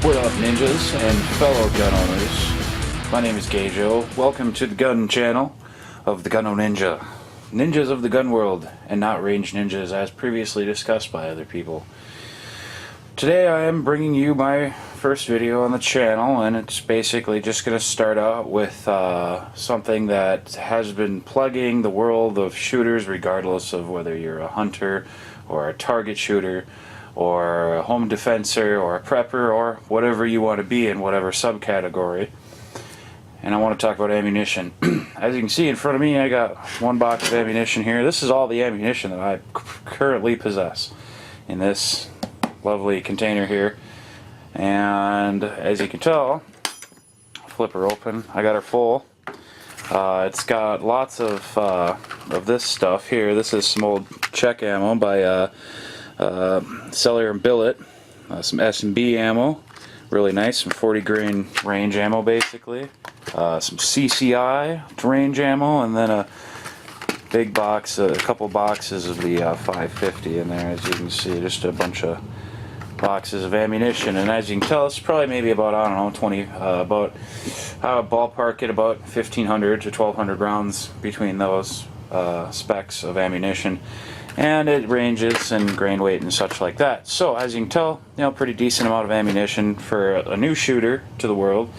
What up, ninjas and fellow gun owners? My name is Gajo. Welcome to the gun channel of the Gunno Ninja. Ninjas of the gun world, and not ranged ninjas as previously discussed by other people. Today I am bringing you my first video on the channel, and it's basically just going to start out with something that has been plaguing the world of shooters, regardless of whether you're a hunter or a target shooter or a home defenser or a prepper or whatever you want to be in whatever subcategory. And I want to talk about ammunition. As you can see in front of me, I got one box of ammunition here. This is all the ammunition that I currently possess in this lovely container here. And as you can tell, flip her open, I got her full. It's got lots of this stuff here. This is some old Czech ammo by Cellular and Billet, some S&B ammo, really nice, some 40 grain range ammo basically, some CCI range ammo, and then a big box, a couple boxes of the 550 in there. As you can see, just a bunch of boxes of ammunition, and as you can tell, it's probably maybe about, I don't know, 20, about, I would ballpark it about 1,500 to 1,200 rounds between those specs of ammunition. And it ranges in grain weight and such like that. So as you can tell, pretty decent amount of ammunition for a new shooter to the world,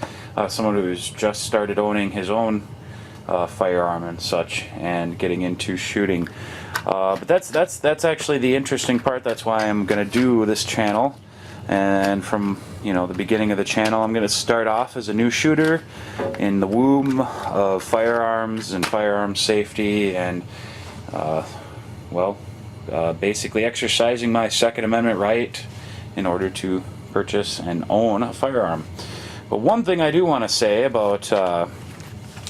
someone who's just started owning his own firearm and such, and getting into shooting. But that's actually the interesting part. That's why I'm going to do this channel. And from the beginning of the channel, I'm going to start off as a new shooter in the womb of firearms and firearm safety, and basically exercising my Second Amendment right in order to purchase and own a firearm. But one thing I do want to say about, and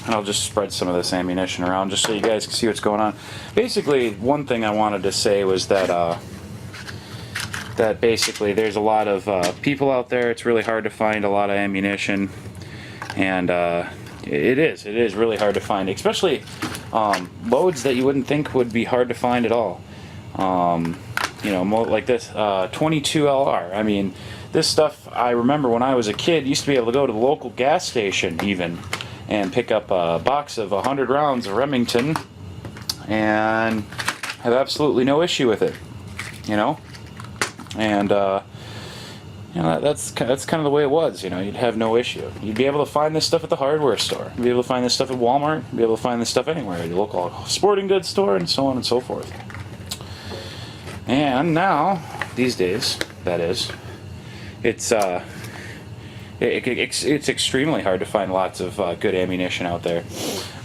I'll just spread some of this ammunition around just so you guys can see what's going on. Basically, one thing I wanted to say was that that basically there's a lot of people out there. It's really hard to find a lot of ammunition, and it is really hard to find, especially loads that you wouldn't think would be hard to find at all. Like this 22 LR. I mean, this stuff, I remember when I was a kid, used to be able to go to the local gas station even and pick up a box of 100 rounds of Remington and have absolutely no issue with it, and that's kind of the way it was. You'd have no issue. You'd be able to find this stuff at the hardware store. You'd be able to find this stuff at Walmart. You'd be able to find this stuff anywhere, at your local sporting goods store, and so on and so forth. And now, these days, that is, it's extremely hard to find lots of good ammunition out there,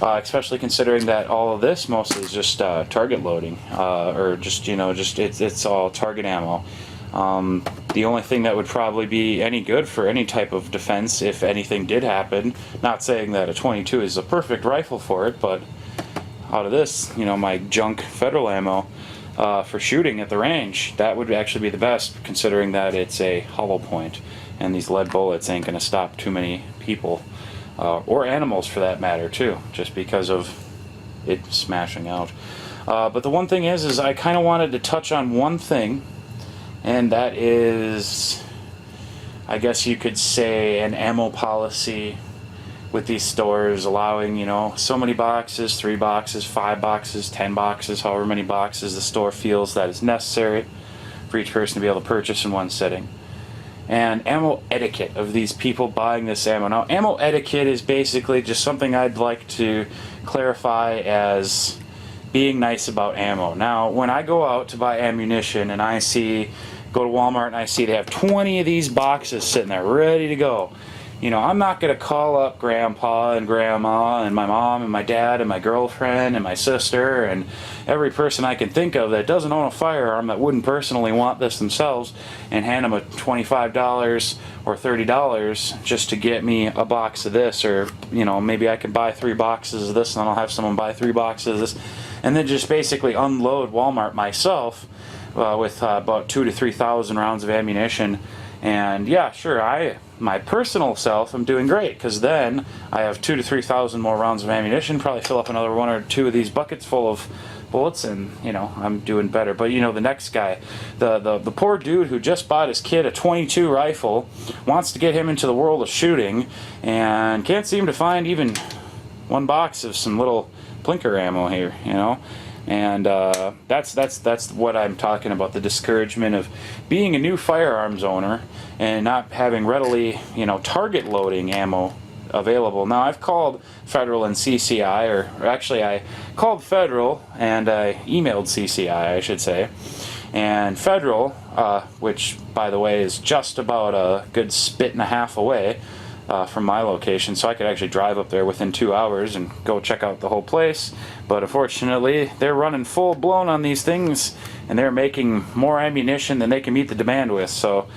especially considering that all of this mostly is just target loading, or just it's all target ammo. The only thing that would probably be any good for any type of defense, if anything did happen, not saying that a 22 is a perfect rifle for it, but out of this, my junk federal ammo for shooting at the range, that would actually be the best, considering that it's a hollow point, and these lead bullets ain't going to stop too many people, or animals for that matter too, just because of it smashing out. But the one thing is I kind of wanted to touch on one thing, and that is, I guess you could say, an ammo policy with these stores allowing, so many boxes, 3 boxes, 5 boxes, 10 boxes, however many boxes the store feels that is necessary for each person to be able to purchase in one sitting. And ammo etiquette of these people buying this ammo. Now, ammo etiquette is basically just something I'd like to clarify as being nice about ammo. Now, when I go out to buy ammunition and go to Walmart and I see they have 20 of these boxes sitting there ready to go, I'm not going to call up Grandpa and Grandma and my mom and my dad and my girlfriend and my sister and every person I can think of that doesn't own a firearm that wouldn't personally want this themselves and hand them a $25 or $30 just to get me a box of this, or maybe I can buy 3 boxes of this and then I'll have someone buy 3 boxes of this, and then just basically unload Walmart myself with about 2,000 to 3,000 rounds of ammunition. And yeah, sure, my personal self, I'm doing great, because then I have 2,000 to 3,000 more rounds of ammunition, probably fill up another 1 or 2 of these buckets full of bullets, and you know, I'm doing better. But you know, the next guy, the poor dude who just bought his kid a 22 rifle, wants to get him into the world of shooting, and can't seem to find even one box of some little blinker ammo here, you know. And that's what I'm talking about, the discouragement of being a new firearms owner and not having readily, you know, target loading ammo available. Now, I've called Federal and CCI, or actually I called Federal and I emailed CCI, I should say. And Federal, which by the way is just about a good spit and a half away from my location, so I could actually drive up there within 2 hours and go check out the whole place. But unfortunately, they're running full blown on these things, and they're making more ammunition than they can meet the demand with. So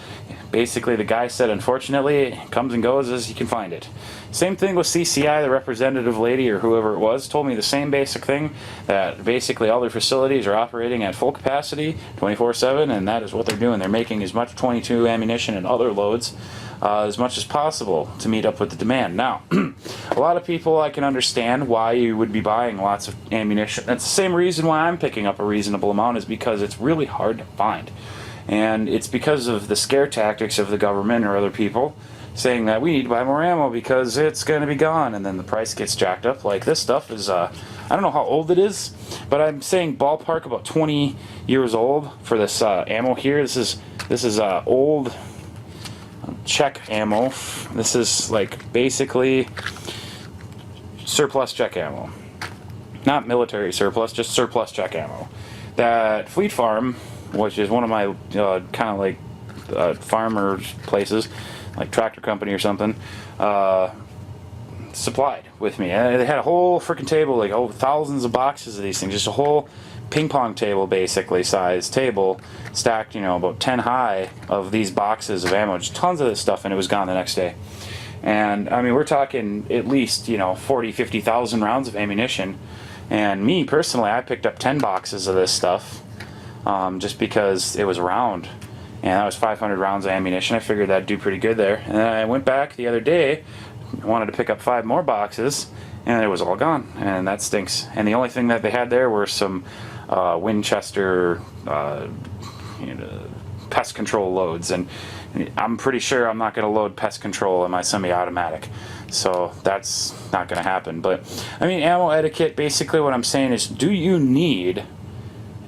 basically, the guy said, unfortunately, it comes and goes as you can find it. Same thing with CCI. The representative lady or whoever it was told me the same basic thing, that basically all their facilities are operating at full capacity 24/7, and that is what they're doing. They're making as much 22 ammunition and other loads as much as possible to meet up with the demand. Now, a lot of people, I can understand why you would be buying lots of ammunition. That's the same reason why I'm picking up a reasonable amount, is because it's really hard to find. And it's because of the scare tactics of the government or other people saying that we need to buy more ammo because it's going to be gone, and then the price gets jacked up. Like this stuff is, I don't know how old it is, but I'm saying ballpark about 20 years old for this ammo here. This is old Czech ammo. This is like basically surplus Czech ammo, not military surplus, just surplus Czech ammo that Fleet Farm, which is one of my kind of like farmers places, like tractor company or something, supplied with me. And they had a whole freaking table, like thousands of boxes of these things, just a whole ping pong table basically size table stacked, you know, about 10 high of these boxes of ammo, just tons of this stuff, and it was gone the next day. And I mean, we're talking at least, you know, 40-50,000 rounds of ammunition. And me personally, I picked up 10 boxes of this stuff just because it was around, and that was 500 rounds of ammunition. I figured that'd do pretty good there. And then I went back the other day, wanted to pick up 5 more boxes, and it was all gone, and that stinks. And the only thing that they had there were some Winchester pest control loads, and I'm pretty sure I'm not going to load pest control in my semi-automatic, so that's not going to happen. But I mean, ammo etiquette, basically what I'm saying is, do you need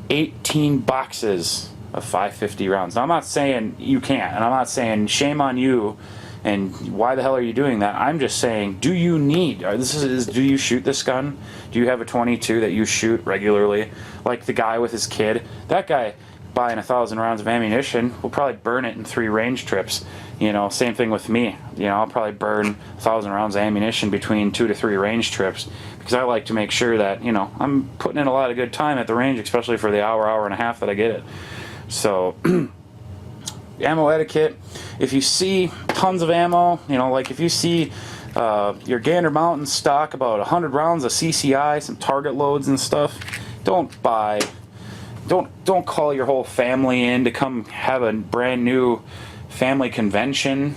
18 boxes of 550 rounds? Now, I'm not saying you can't, and I'm not saying shame on you and why the hell are you doing that. I'm just saying, do you need, do you shoot this gun? Do you have a 22 that you shoot regularly? Like the guy with his kid, that guy buying 1,000 rounds of ammunition will probably burn it in 3 range trips. You know, same thing with me. You know, I'll probably burn 1,000 rounds of ammunition between 2 to 3 range trips, because I like to make sure that, you know, I'm putting in a lot of good time at the range, especially for the hour and a half that I get it. So ammo etiquette, if you see tons of ammo, you know, like if you see your Gander Mountain stock about 100 rounds of CCI, some target loads and stuff, don't call your whole family in to come have a brand new family convention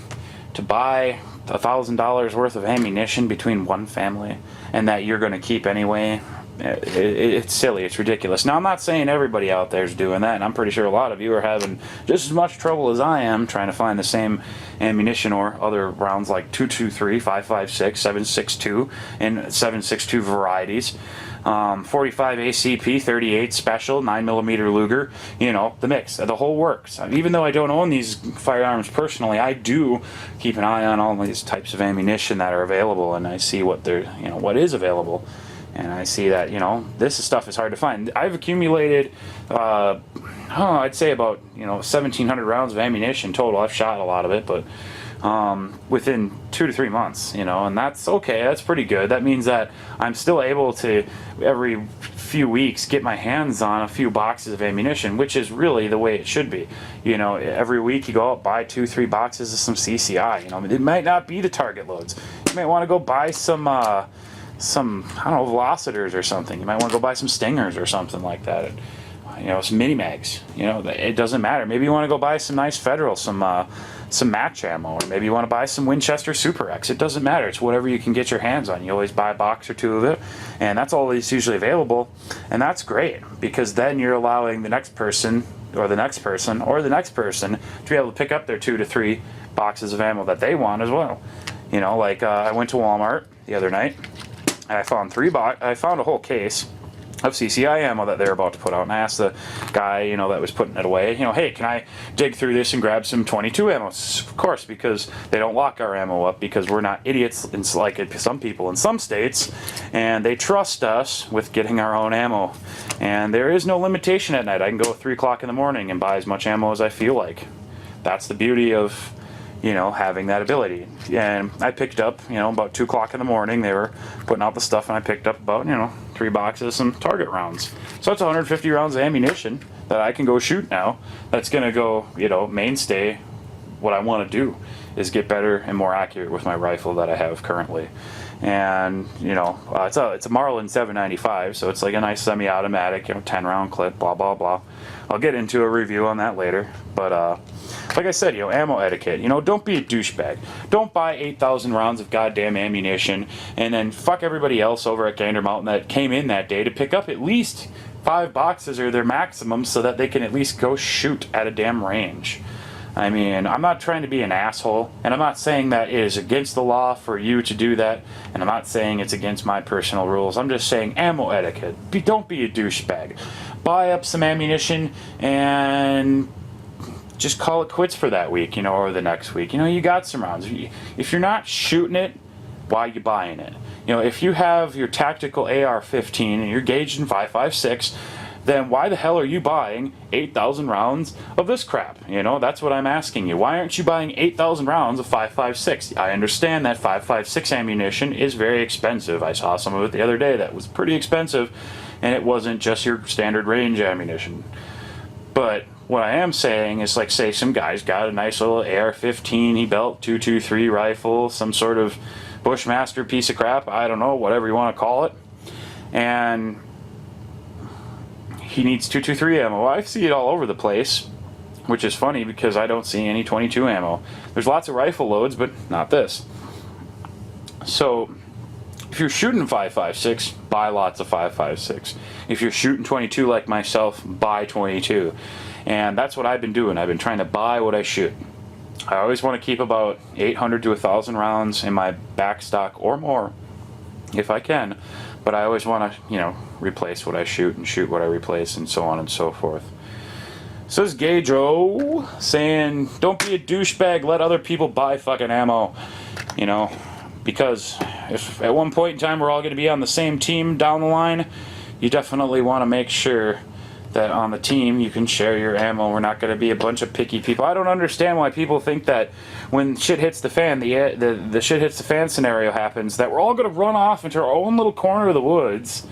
to buy $1,000 worth of ammunition between one family, and that you're going to keep anyway. It's silly. It's ridiculous. Now, I'm not saying everybody out there is doing that, and I'm pretty sure a lot of you are having just as much trouble as I am trying to find the same ammunition or other rounds like 223, 556, 762, and 762 varieties. 45 ACP, 38 special, 9mm Luger, you know, the mix, the whole works. Even though I don't own these firearms personally, I do keep an eye on all these types of ammunition that are available, and I see what they're, you know, what is available. And I see that, you know, this stuff is hard to find. I've accumulated, I'd say about, you know, 1,700 rounds of ammunition total. I've shot a lot of it, but within 2 to 3 months, you know, and that's okay. That's pretty good. That means that I'm still able to, every few weeks, get my hands on a few boxes of ammunition, which is really the way it should be. You know, every week you go out, buy 2-3 boxes of some CCI. You know, it might not be the target loads. You might want to go buy some I don't know, velocitors or something. You might want to go buy some stingers or something like that. some mini mags. It doesn't matter. Maybe you want to go buy some nice Federal, some match ammo, or maybe you want to buy some Winchester Super X. It doesn't matter. It's whatever you can get your hands on. You always buy a box or two of it, and that's all that's usually available. And that's great, because then you're allowing the next person or the next person or the next person to be able to pick up their 2 to 3 boxes of ammo that they want as well. I went to Walmart the other night and I found I found a whole case of CCI ammo that they're about to put out, and I asked the guy, that was putting it away, hey, can I dig through this and grab some 22 ammo? Of course, because they don't lock our ammo up, because we're not idiots like some people in some states, and they trust us with getting our own ammo. And there is no limitation at night. I can go at 3 o'clock in the morning and buy as much ammo as I feel like. That's the beauty of having that ability. And I picked up, about 2 o'clock in the morning, they were putting out the stuff, and I picked up about, 3 boxes of some target rounds. So that's 150 rounds of ammunition that I can go shoot now. That's going to go, mainstay. What I want to do is get better and more accurate with my rifle that I have currently. And, it's a Marlin 795, so it's like a nice semi-automatic, 10-round clip, blah, blah, blah. I'll get into a review on that later. But, like I said, ammo etiquette. Don't be a douchebag. Don't buy 8,000 rounds of goddamn ammunition and then fuck everybody else over at Gander Mountain that came in that day to pick up at least 5 boxes or their maximum so that they can at least go shoot at a damn range. I mean, I'm not trying to be an asshole, and I'm not saying that it is against the law for you to do that, and I'm not saying it's against my personal rules. I'm just saying ammo etiquette. Don't be a douchebag. Buy up some ammunition and just call it quits for that week, or the next week. You got some rounds. If you're not shooting it, why are you buying it? If you have your tactical AR-15 and you're gauged in 5.56, then why the hell are you buying 8,000 rounds of this crap? That's what I'm asking you. Why aren't you buying 8,000 rounds of 5.56? I understand that 5.56 ammunition is very expensive. I saw some of it the other day that was pretty expensive, and it wasn't just your standard range ammunition. But what I am saying is, say some guy's got a nice little AR-15, he belt 223 rifle, some sort of Bushmaster piece of crap, I don't know, whatever you want to call it, and he needs 223 ammo. I see it all over the place, which is funny because I don't see any 22 ammo. There's lots of rifle loads, but not this. So if you're shooting 5.56, buy lots of 5.56. If you're shooting 22 like myself, buy 22. And that's what I've been doing. I've been trying to buy what I shoot. I always want to keep about 800 to 1,000 rounds in my back stock or more, if I can. But I always want to, replace what I shoot and shoot what I replace, and so on and so forth. So this is Gay Joe saying, don't be a douchebag, let other people buy fucking ammo. Because if at one point in time we're all going to be on the same team down the line, you definitely want to make sure that on the team you can share your ammo. We're not going to be a bunch of picky people. I don't understand why people think that when shit hits the fan, the shit hits the fan scenario happens, that we're all going to run off into our own little corner of the woods,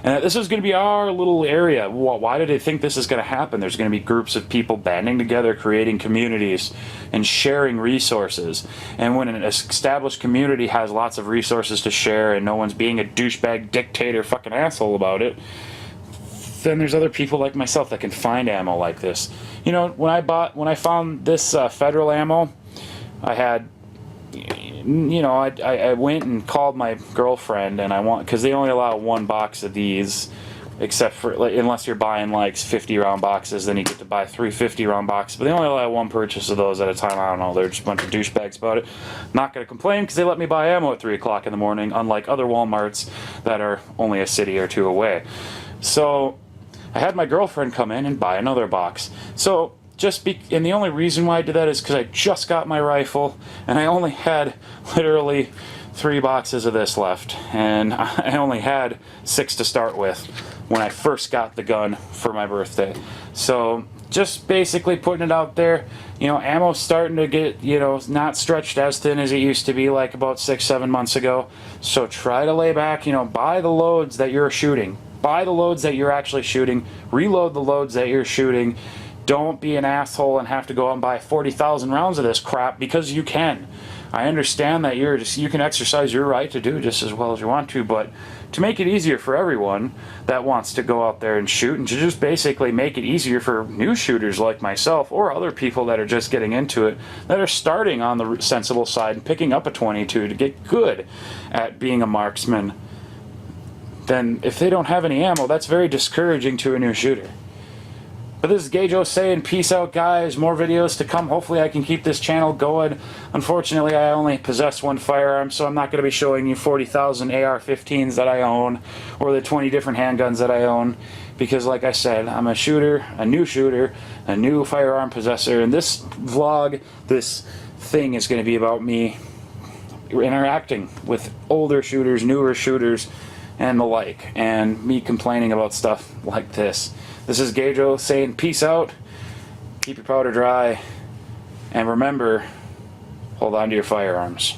and that this is going to be our little area. Why do they think this is going to happen? There's going to be groups of people banding together, creating communities, and sharing resources. And when an established community has lots of resources to share, and no one's being a douchebag, dictator, fucking asshole about it, then there's other people like myself that can find ammo like this. When I found this Federal ammo, I had, I went and called my girlfriend, and because they only allow 1 box of these, except for, unless you're buying 50 round boxes, then you get to buy 3 50 round boxes, but they only allow 1 purchase of those at a time. I don't know, they're just a bunch of douchebags about it. Not going to complain, because they let me buy ammo at 3 o'clock in the morning, unlike other Walmarts that are only a city or 2 away. So I had my girlfriend come in and buy another box. So and the only reason why I did that is because I just got my rifle, and I only had literally 3 boxes of this left, and I only had 6 to start with when I first got the gun for my birthday. So just basically putting it out there, ammo's starting to get, not stretched as thin as it used to be like about 6-7 months ago. So try to lay back, buy the loads that you're shooting. Buy the loads that you're actually shooting. Reload the loads that you're shooting. Don't be an asshole and have to go out and buy 40,000 rounds of this crap, because you can. I understand that you can exercise your right to do just as well as you want to, but to make it easier for everyone that wants to go out there and shoot, and to just basically make it easier for new shooters like myself or other people that are just getting into it, that are starting on the sensible side and picking up a 22 to get good at being a marksman, then if they don't have any ammo, that's very discouraging to a new shooter. But this is Gajo saying peace out, guys. More videos to come. Hopefully I can keep this channel going. Unfortunately, I only possess one firearm, so I'm not going to be showing you 40,000 AR-15s that I own, or the 20 different handguns that I own, because like I said, I'm a shooter, a new firearm possessor, and this vlog, this thing is going to be about me interacting with older shooters, newer shooters, and the like, and me complaining about stuff like this. This is Gajo saying peace out, keep your powder dry, and remember, hold on to your firearms.